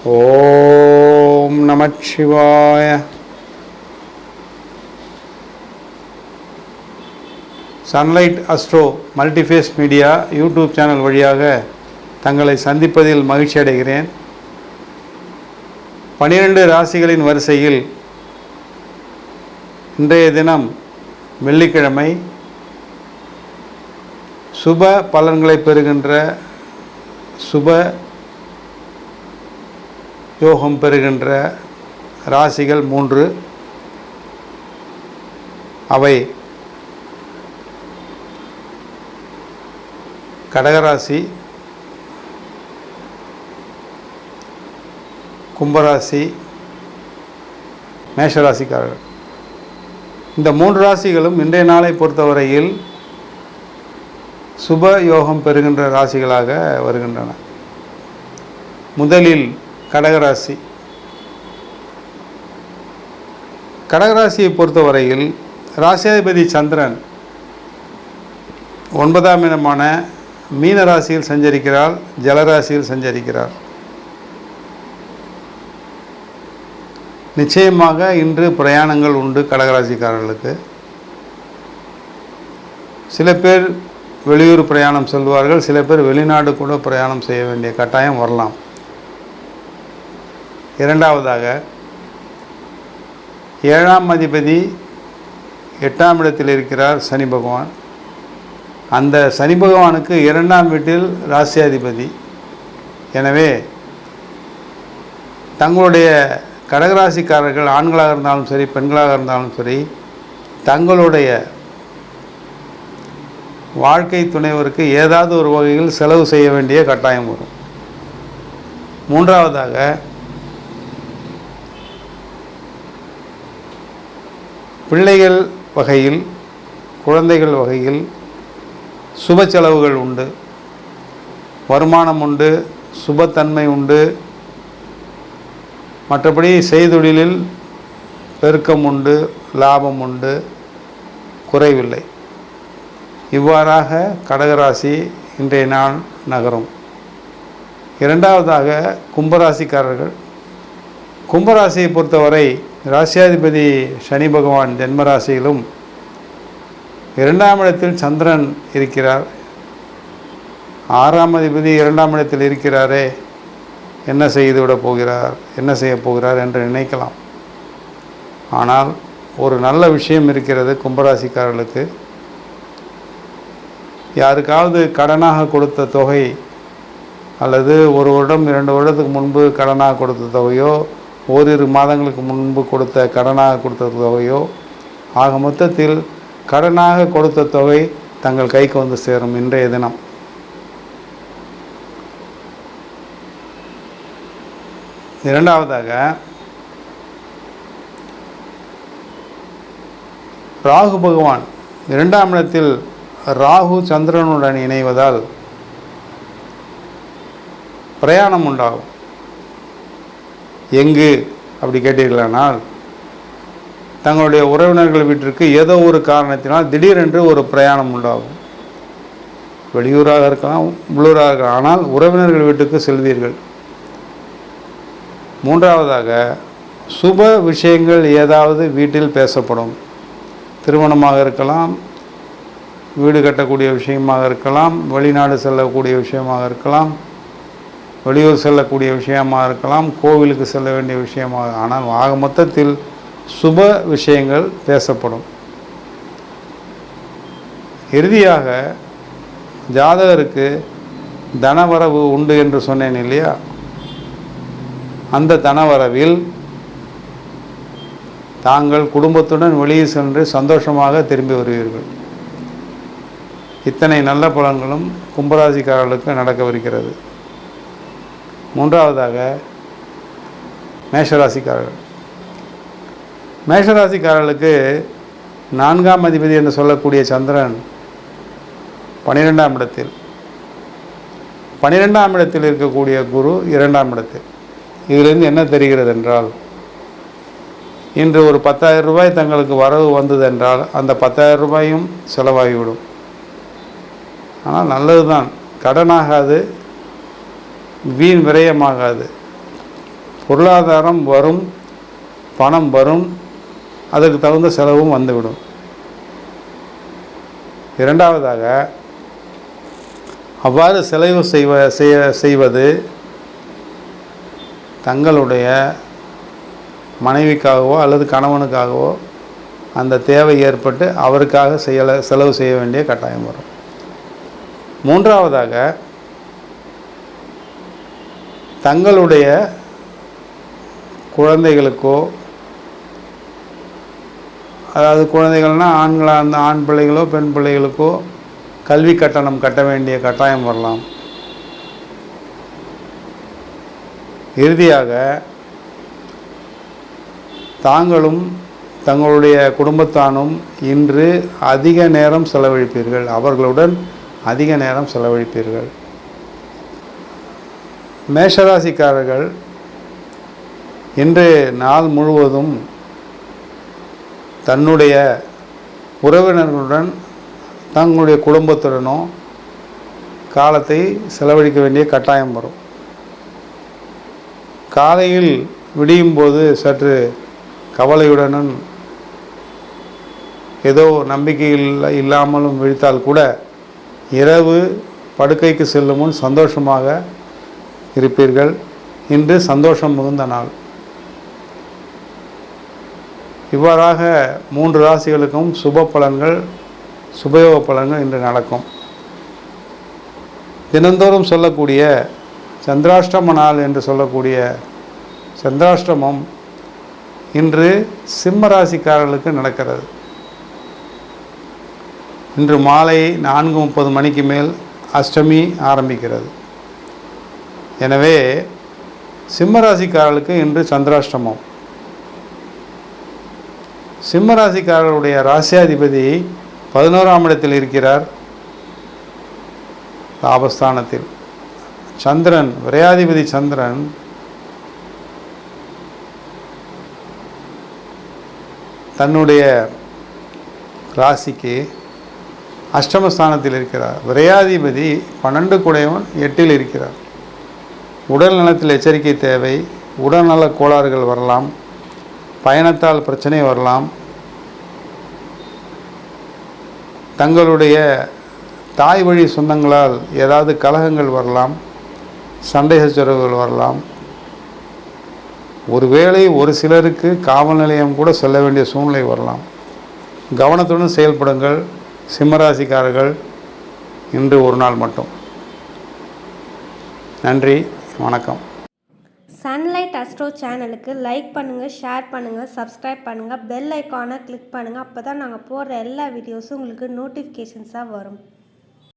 ஓம் நமச்சிவாய. Sunlight astro multiphase media YouTube channel வழியாக தங்களை சந்திப்பதில் மகிழ்ச்சி அடைகிறேன். 12 ராசிகளின் வரிசையில் இன்றைய தினம் வெள்ளிக்கிழமை சுப பலன்களை பெறுகின்ற சுப யோகம் பெறுகின்ற ராசிகள் 3. அவை கடகராசி, கும்பராசி, மேஷராசிக்காரர்கள். இந்த 3 ராசிகளும் இன்றைய நாளை பொறுத்தவரையில் சுப யோகம் பெறுகின்ற ராசிகளாக வருகின்றன. முதலில் கடகராசி. கடகராசியை பொறுத்தவரையில் ராசியாதிபதி சந்திரன் 9ஆம் இடமான மீன ராசியில் சஞ்சரிக்கிறார், ஜலராசியில் சஞ்சரிக்கிறார். நிச்சயமாக இன்று பிரயாணங்கள் உண்டு கடகராசிக்காரர்களுக்கு. சில பேர் வெளியூர் பிரயாணம் செல்வார்கள், சில பேர் வெளிநாடு கூட பிரயாணம் செய்ய வேண்டிய கட்டாயம் வரலாம். இரண்டாவதாக 7ஆம் அதிபதி 8ஆம் இடத்தில் இருக்கிறார் சனி பகவான். அந்த சனி பகவானுக்கு 2ஆம் வீட்டில் ராசியாதிபதி. எனவே தங்களுடைய கடகராசிக்காரர்கள் ஆண்களாக இருந்தாலும் சரி பெண்களாக இருந்தாலும் சரி தங்களுடைய வாழ்க்கை துணைவருக்கு ஏதாவது ஒரு வகையில் செலவு செய்ய வேண்டிய கட்டாயம் வரும். மூன்றாவதாக பிள்ளைகள் வகையில், குழந்தைகள் வகையில் சுப செலவுகள் உண்டு, வருமானம் உண்டு, சுபத்தன்மை உண்டு. மற்றபடி செய்தொழிலில் பெருக்கம் உண்டு, லாபம் உண்டு, குறைவில்லை. இவ்வாறாக கடகராசி இன்றைய நாள் நகரும். இரண்டாவதாக கும்பராசிக்காரர்கள். கும்பராசியை பொறுத்தவரை ராசியாதிபதி சனி பகவான் ஜென்மராசியிலும் 2ஆம் இடத்தில் சந்திரன் இருக்கிறார். 6ஆம் அதிபதி 2ஆம் இடத்தில் இருக்கிறாரே, என்ன செய்துவிடப் போகிறார், என்ன செய்ய போகிறார் என்று நினைக்கலாம். ஆனால் ஒரு நல்ல விஷயம் இருக்கிறது கும்பராசிக்காரர்களுக்கு. யாருக்காவது கடனாக கொடுத்த தொகை அல்லது 1 வருடம் 2 வருடத்துக்கு முன்பு கடனாக கொடுத்த தொகையோ, ஓரிரு மாதங்களுக்கு முன்பு கடனாக கொடுத்த தொகையோ, ஆக மொத்தத்தில் கடனாக கொடுத்த தொகை தங்கள் கைக்கு வந்து சேரும் இன்றைய தினம். இரண்டாவதாக ராகு பகவான் 2ஆம் இடத்தில் ராகு சந்திரனுடன் இணைவதால் பிரயாணம் உண்டாகும். எங்கு அப்படி கேட்டீர்களானால் தங்களுடைய உறவினர்கள் வீட்டிற்கு ஏதோ ஒரு காரணத்தினால் திடீரென்று ஒரு பிரயாணம் உண்டாகும். வெளியூராக இருக்கலாம், உள்ளூராக இருக்கலாம், ஆனால் உறவினர்கள் வீட்டுக்கு செல்வீர்கள். மூன்றாவதாக சுப விஷயங்கள் ஏதாவது வீட்டில் பேசப்படும். திருமணமாக இருக்கலாம், வீடு கட்டக்கூடிய விஷயமாக இருக்கலாம், வெளிநாடு செல்லக்கூடிய விஷயமாக இருக்கலாம், வெளியூர் செல்லக்கூடிய விஷயமாக இருக்கலாம், கோவிலுக்கு செல்ல வேண்டிய விஷயமாக. ஆனால் ஆக மொத்தத்தில் சுப விஷயங்கள் பேசப்படும். இறுதியாக ஜாதகருக்கு தனவரவு உண்டு என்று சொன்னேன் இல்லையா? அந்த தனவரவில் தாங்கள் குடும்பத்துடன் வெளியே சென்று சந்தோஷமாக திரும்பி வருவீர்கள். இத்தனை நல்ல பலன்களும் கும்பராசிக்காரர்களுக்கு நடக்கவிருக்கிறது. மூன்றாவதாக மேஷராசிக்காரர்கள். மேஷராசிக்காரர்களுக்கு 4ஆம் அதிபதி என்று சொல்லக்கூடிய சந்திரன் 12ஆம் இடத்தில், 12ஆம் இடத்தில் இருக்கக்கூடிய குரு 2ஆம் இடத்தில். இதிலிருந்து என்ன தெரிகிறது என்றால், இன்று ஒரு 10,000 ரூபாய் தங்களுக்கு வரவு வந்ததென்றால் அந்த 10,000 ரூபாயும் செலவாகிவிடும். ஆனால் நல்லது தான், கடனாகாது, வீண் விரயமாகாது. பொருளாதாரம் வரும், பணம் வரும், அதற்கு தகுந்த செலவும் வந்துவிடும். இரண்டாவதாக, அவ்வாறு செலவு செய்வது தங்களுடைய மனைவிக்காகவோ அல்லது கணவனுக்காகவோ அந்த தேவை ஏற்பட்டு அவருக்காக செலவு செய்ய வேண்டிய கட்டாயம் வரும். மூன்றாவதாக, தங்களுடைய குழந்தைகளுக்கோ, அதாவது குழந்தைகள்னால் ஆண்களாக அந்த ஆண் பிள்ளைகளோ பெண் பிள்ளைகளுக்கோ கல்வி கட்டணம் கட்ட வேண்டிய கட்டாயம் வரலாம். இறுதியாக, தாங்களும் தங்களுடைய குடும்பத்தானும் இன்று அதிக நேரம் செலவழிப்பீர்கள், அவர்களுடன் அதிக நேரம் செலவழிப்பீர்கள். மேஷராசிக்காரர்கள் இன்று நாள் முழுவதும் தன்னுடைய உறவினர்களுடன் தங்களுடைய குடும்பத்துடனோ காலத்தை செலவழிக்க வேண்டிய கட்டாயம் வரும். காலையில் விடியும் போது சற்று கவலையுடனும் ஏதோ நம்பிக்கை இல்லாமலும் விழித்தால் கூட இரவு படுக்கைக்கு செல்லும் முன் சந்தோஷமாக இருப்பீர்கள். இன்று சந்தோஷம் மிகுந்த நாள். இவ்வாறாக 3 ராசிகளுக்கும் சுப பலன்கள், சுபயோக பலன்கள் இன்று நடக்கும். தினந்தோறும் சொல்லக்கூடிய சந்திராஷ்டம நாள் என்று சொல்லக்கூடிய சந்திராஷ்டமம் இன்று சிம்ம ராசிக்காரர்களுக்கு நடக்கிறது. இன்று மாலை 4:30 மணிக்கு மேல் அஷ்டமி ஆரம்பிக்கிறது. எனவே சிம்ம ராசிக்காரர்களுக்கு இன்று சந்திராஷ்டமம். சிம்ம ராசிக்காரர்களுடைய ராசியாதிபதி 11ஆம் இடத்தில் இருக்கிறார், லாபஸ்தானத்தில். சந்திரன், விரையாதிபதி சந்திரன் தன்னுடைய ராசிக்கு அஷ்டமஸ்தானத்தில் இருக்கிறார். விரையாதிபதி 12 குடையவன் 8இல் இருக்கிறார். உடல் நலத்தில் எச்சரிக்கை தேவை. உடல்நல கோளாறுகள் வரலாம், பயணத்தால் பிரச்சனை வரலாம், தங்களுடைய தாய் வழி சொந்தங்களால் ஏதாவது கலகங்கள் வரலாம், சண்டை சச்சரவுகள் வரலாம். ஒருவேளை ஒரு சிலருக்கு காவல் நிலையம் கூட செல்ல வேண்டிய சூழ்நிலை வரலாம். கவனத்துடன் செயல்படுங்கள் சிம்மராசிக்காரர்கள், இன்று ஒரு நாள் மட்டும். நன்றி, வணக்கம். சன்லைட் அஸ்ட்ரோ சேனலுக்கு லைக் பண்ணுங்கள், ஷேர் பண்ணுங்கள், சப்ஸ்கிரைப் பண்ணுங்கள், பெல் ஐக்கானை கிளிக் பண்ணுங்கள். அப்போ தான் நாங்கள் போடுற எல்லா வீடியோஸும் உங்களுக்கு நோட்டிஃபிகேஷன்ஸாக வரும்.